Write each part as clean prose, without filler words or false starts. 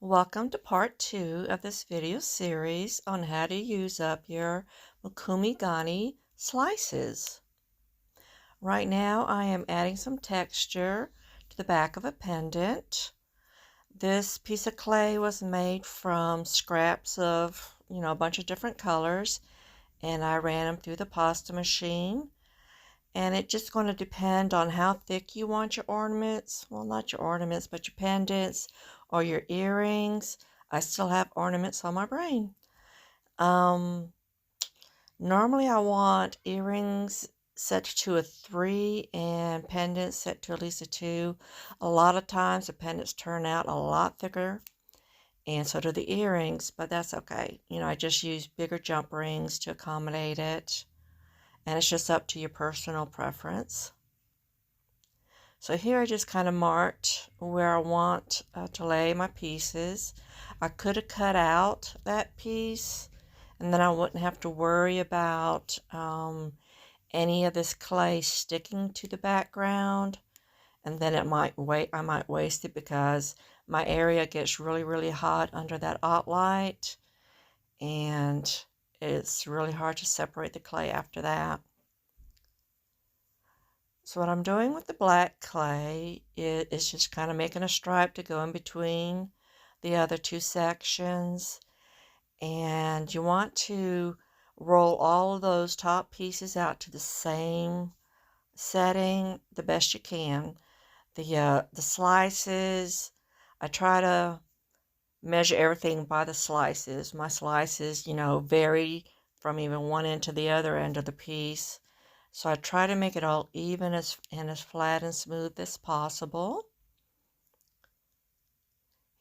Welcome to part 2 of this video series on how to use up your Mokume Gane slices. Right now I am adding some texture to the back of a pendant. This piece of clay was made from scraps of, a bunch of different colors, and I ran them through the pasta machine. And it's just going to depend on how thick you want your ornaments. Well, not your ornaments, but your pendants or your earrings. I still have ornaments on my brain. Normally I want earrings set to a 3 and pendants set to at least a 2. A lot of times the pendants turn out a lot thicker, and so do the earrings, but that's okay. I just use bigger jump rings to accommodate it. And it's just up to your personal preference. So here I just kind of marked where I want to lay my pieces. I could have cut out that piece, and then I wouldn't have to worry about any of this clay sticking to the background, and then I might waste it because my area gets really, really hot under that light, and it's really hard to separate the clay after that. So what I'm doing with the black clay is just kind of making a stripe to go in between the other two sections. And you want to roll all of those top pieces out to the same setting the best you can. The slices, I try to measure everything by the slices. My slices, vary from even one end to the other end of the piece. So I try to make it all even and as flat and smooth as possible.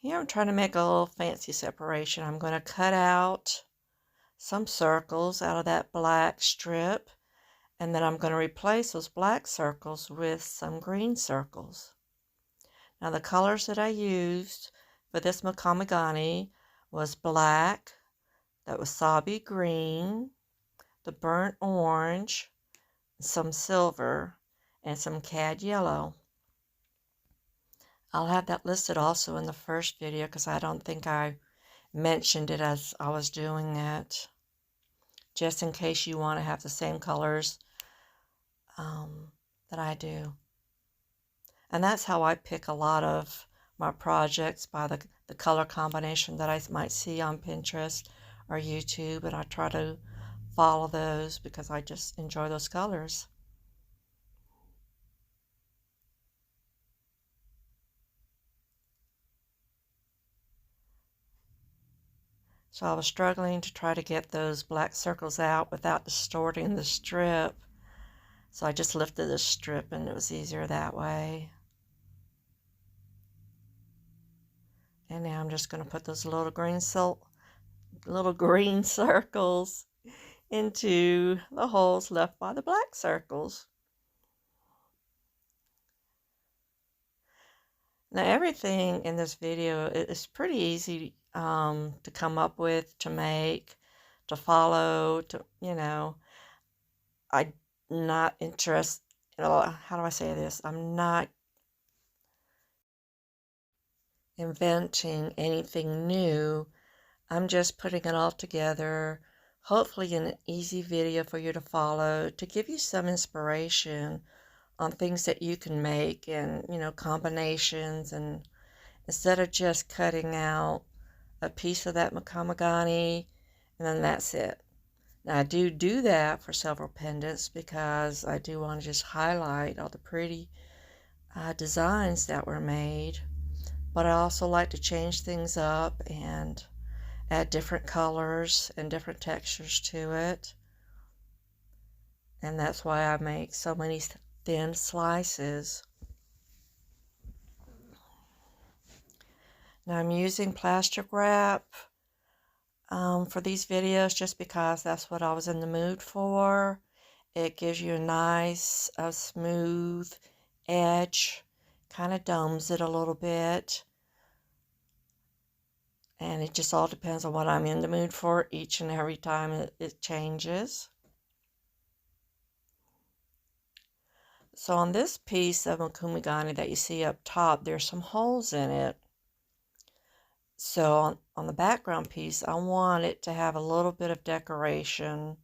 Here I'm trying to make a little fancy separation. I'm going to cut out some circles out of that black strip, and then I'm going to replace those black circles with some green circles. Now the colors that I used for this Mokume Gane was black, that wasabi green, the burnt orange, some silver, and some cad yellow. I'll have that listed also in the first video because I don't think I mentioned it as I was doing it, just in case you want to have the same colors that I do. And that's how I pick a lot of my projects, by the color combination that I might see on Pinterest or YouTube, and I try to follow those because I just enjoy those colors. So I was struggling to try to get those black circles out without distorting the strip. So I just lifted the strip and it was easier that way. And now I'm just going to put those little green circles into the holes left by the black circles. Now everything in this video is pretty easy to come up with, to make, to follow, I'm not interested, how do I say this? I'm not inventing anything new. I'm just putting it all together, hopefully in an easy video for you to follow, to give you some inspiration on things that you can make and, combinations, and instead of just cutting out a piece of that Mokume Gane and then that's it. Now I do that for several pendants because I do want to just highlight all the pretty designs that were made, but I also like to change things up and add different colors and different textures to it, and that's why I make so many thin slices. Now I'm using plastic wrap for these videos just because that's what I was in the mood for. It gives you a nice smooth edge, kind of domes it a little bit, and it just all depends on what I'm in the mood for each and every time it changes. So on this piece of Mokume Gane that you see up top, there's some holes in it. So on the background piece, I want it to have a little bit of decoration.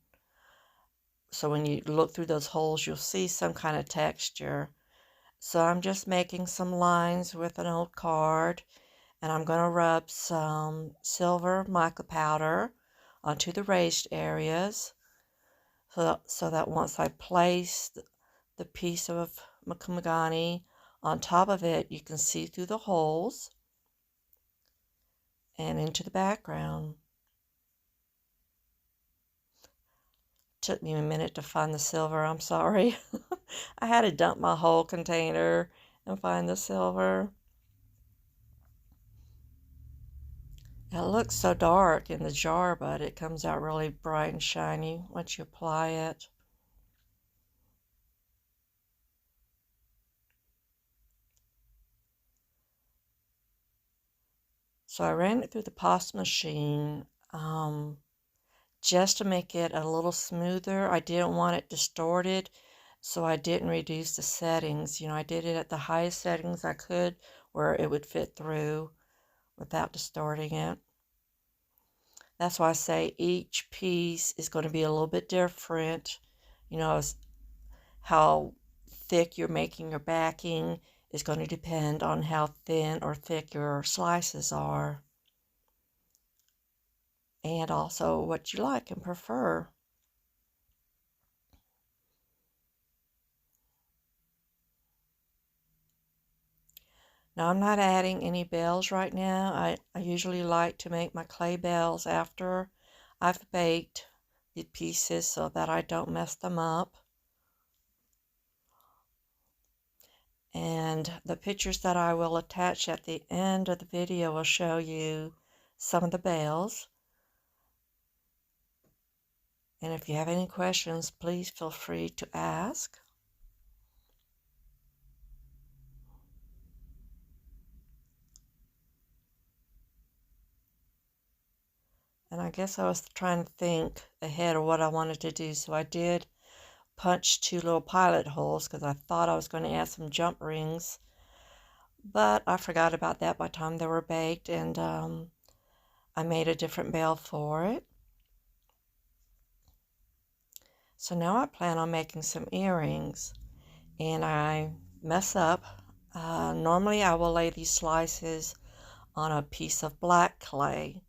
So when you look through those holes, you'll see some kind of texture. So I'm just making some lines with an old card, and I'm going to rub some silver mica powder onto the raised areas so that once I place the piece of Mokume Gane on top of it, you can see through the holes and into the background. Took me a minute to find the silver, I'm sorry. I had to dump my whole container and find the silver. It looks so dark in the jar, but it comes out really bright and shiny once you apply it. So I ran it through the pasta machine just to make it a little smoother. I didn't want it distorted, so I didn't reduce the settings. You know, I did it at the highest settings I could where it would fit through without distorting it. That's why I say each piece is going to be a little bit different. You know, how thick you're making your backing is going to depend on how thin or thick your slices are. And also what you like and prefer. Now I'm not adding any bells right now. I usually like to make my clay bells after I've baked the pieces so that I don't mess them up. And the pictures that I will attach at the end of the video will show you some of the bells. And if you have any questions, please feel free to ask. And I guess I was trying to think ahead of what I wanted to do. So I did punch 2 little pilot holes because I thought I was going to add some jump rings. But I forgot about that by the time they were baked, and I made a different bell for it. So now I plan on making some earrings, and I mess up. Normally I will lay these slices on a piece of black clay,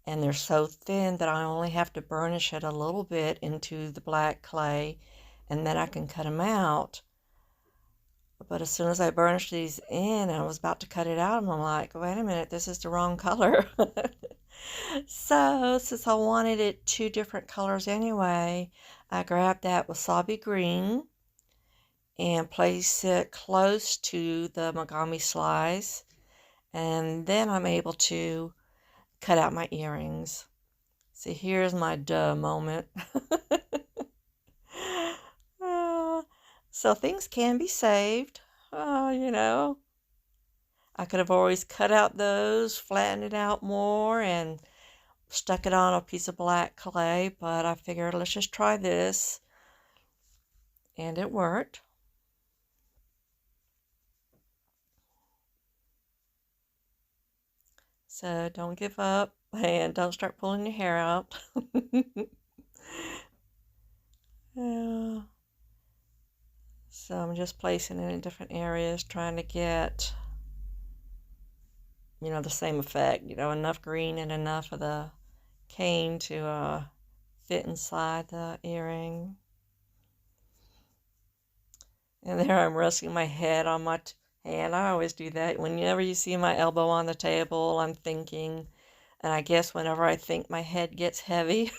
and they're so thin that I only have to burnish it a little bit into the black clay, and then I can cut them out. But as soon as I burnished these in and I was about to cut it out, I'm like, wait a minute, this is the wrong color. So since I wanted it 2 different colors anyway, I grabbed that wasabi green and place it close to the Mokume slice, and then I'm able to cut out my earrings. See, here's my duh moment. So things can be saved. You know, I could have always cut out those, flattened it out more, and stuck it on a piece of black clay, but I figured let's just try this, and it worked. So don't give up and don't start pulling your hair out. Yeah. So I'm just placing it in different areas, trying to get, you know, the same effect, you know, enough green and enough of the cane to fit inside the earring. And there I'm resting my head on my hand. I always do that. Whenever you see my elbow on the table, I'm thinking, and I guess whenever I think my head gets heavy.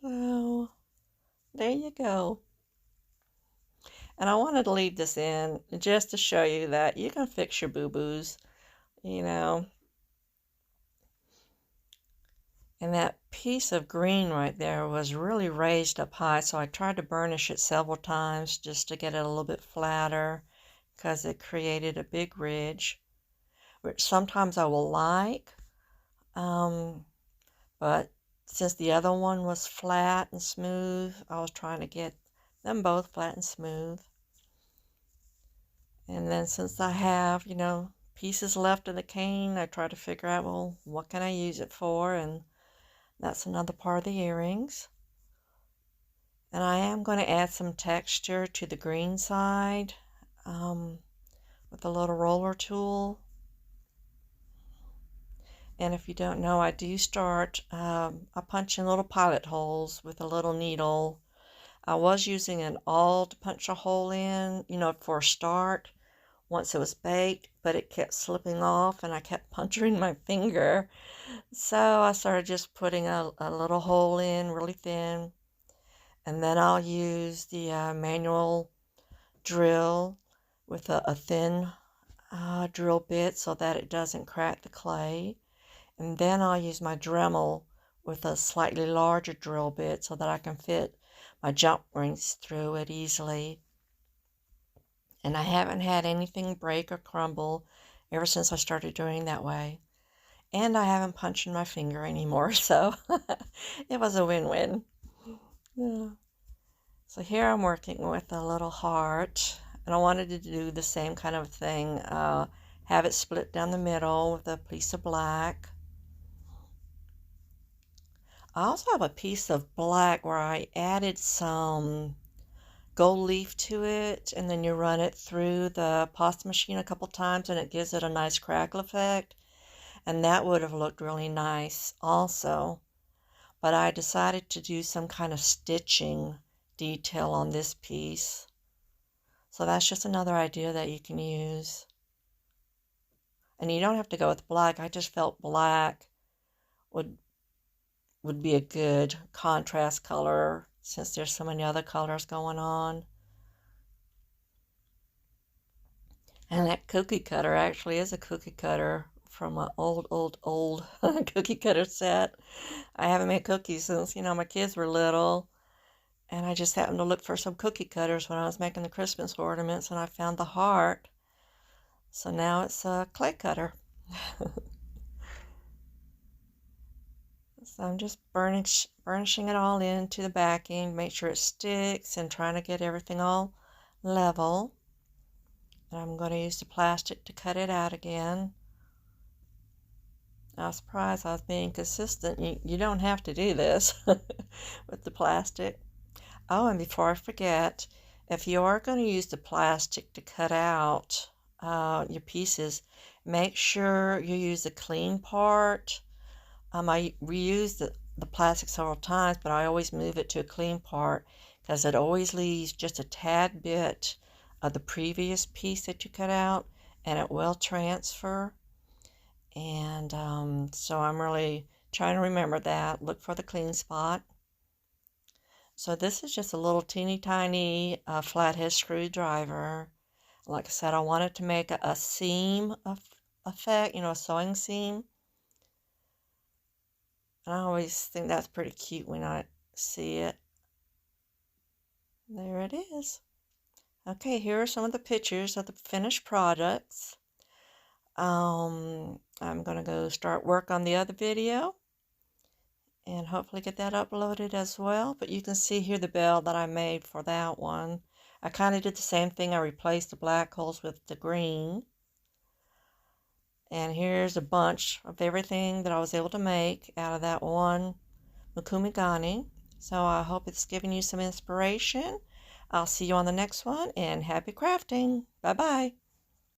So there you go. And I wanted to leave this in just to show you that you can fix your boo-boos, you know. And that piece of green right there was really raised up high, so I tried to burnish it several times just to get it a little bit flatter because it created a big ridge, which sometimes I will like. But since the other one was flat and smooth, I was trying to get them both flat and smooth. And then since I have, pieces left of the cane, I try to figure out, well, what can I use it for? And that's another part of the earrings. And I am going to add some texture to the green side with a little roller tool. And if you don't know, I do start, I punch in little pilot holes with a little needle. I was using an awl to punch a hole in, for a start once it was baked, but it kept slipping off and I kept puncturing my finger. So I started just putting a little hole in really thin, and then I'll use the manual drill with a thin drill bit so that it doesn't crack the clay. And then I'll use my Dremel with a slightly larger drill bit so that I can fit my jump rings through it easily. And I haven't had anything break or crumble ever since I started doing that way. And I haven't punched in my finger anymore, so it was a win-win. Yeah. So here I'm working with a little heart, and I wanted to do the same kind of thing, have it split down the middle with a piece of black. I also have a piece of black where I added some gold leaf to it, and then you run it through the pasta machine a couple times and it gives it a nice crackle effect, and that would have looked really nice also. But I decided to do some kind of stitching detail on this piece. So that's just another idea that you can use. And you don't have to go with black. I just felt black would be a good contrast color since there's so many other colors going on. And that cookie cutter actually is a cookie cutter from an old cookie cutter set. I haven't made cookies since, my kids were little. And I just happened to look for some cookie cutters when I was making the Christmas ornaments, and I found the heart. So now it's a clay cutter. So I'm just burnishing it all into the backing, make sure it sticks, and trying to get everything all level. And I'm going to use the plastic to cut it out again. I was surprised I was being consistent. You don't have to do this with the plastic. Oh, and before I forget, if you are going to use the plastic to cut out your pieces, make sure you use the clean part. I reuse the plastic several times, but I always move it to a clean part because it always leaves just a tad bit of the previous piece that you cut out, and it will transfer. And so I'm really trying to remember that. Look for the clean spot. So this is just a little teeny tiny flathead screwdriver. Like I said, I wanted to make a seam effect, a sewing seam. And I always think that's pretty cute when I see it. There it is. Okay, here are some of the pictures of the finished products. I'm going to go start work on the other video and hopefully get that uploaded as well. But you can see here the bell that I made for that one. I kind of did the same thing. I replaced the black holes with the green. And here's a bunch of everything that I was able to make out of that one Mokume Gane. So I hope it's given you some inspiration. I'll see you on the next one, and happy crafting. Bye-bye.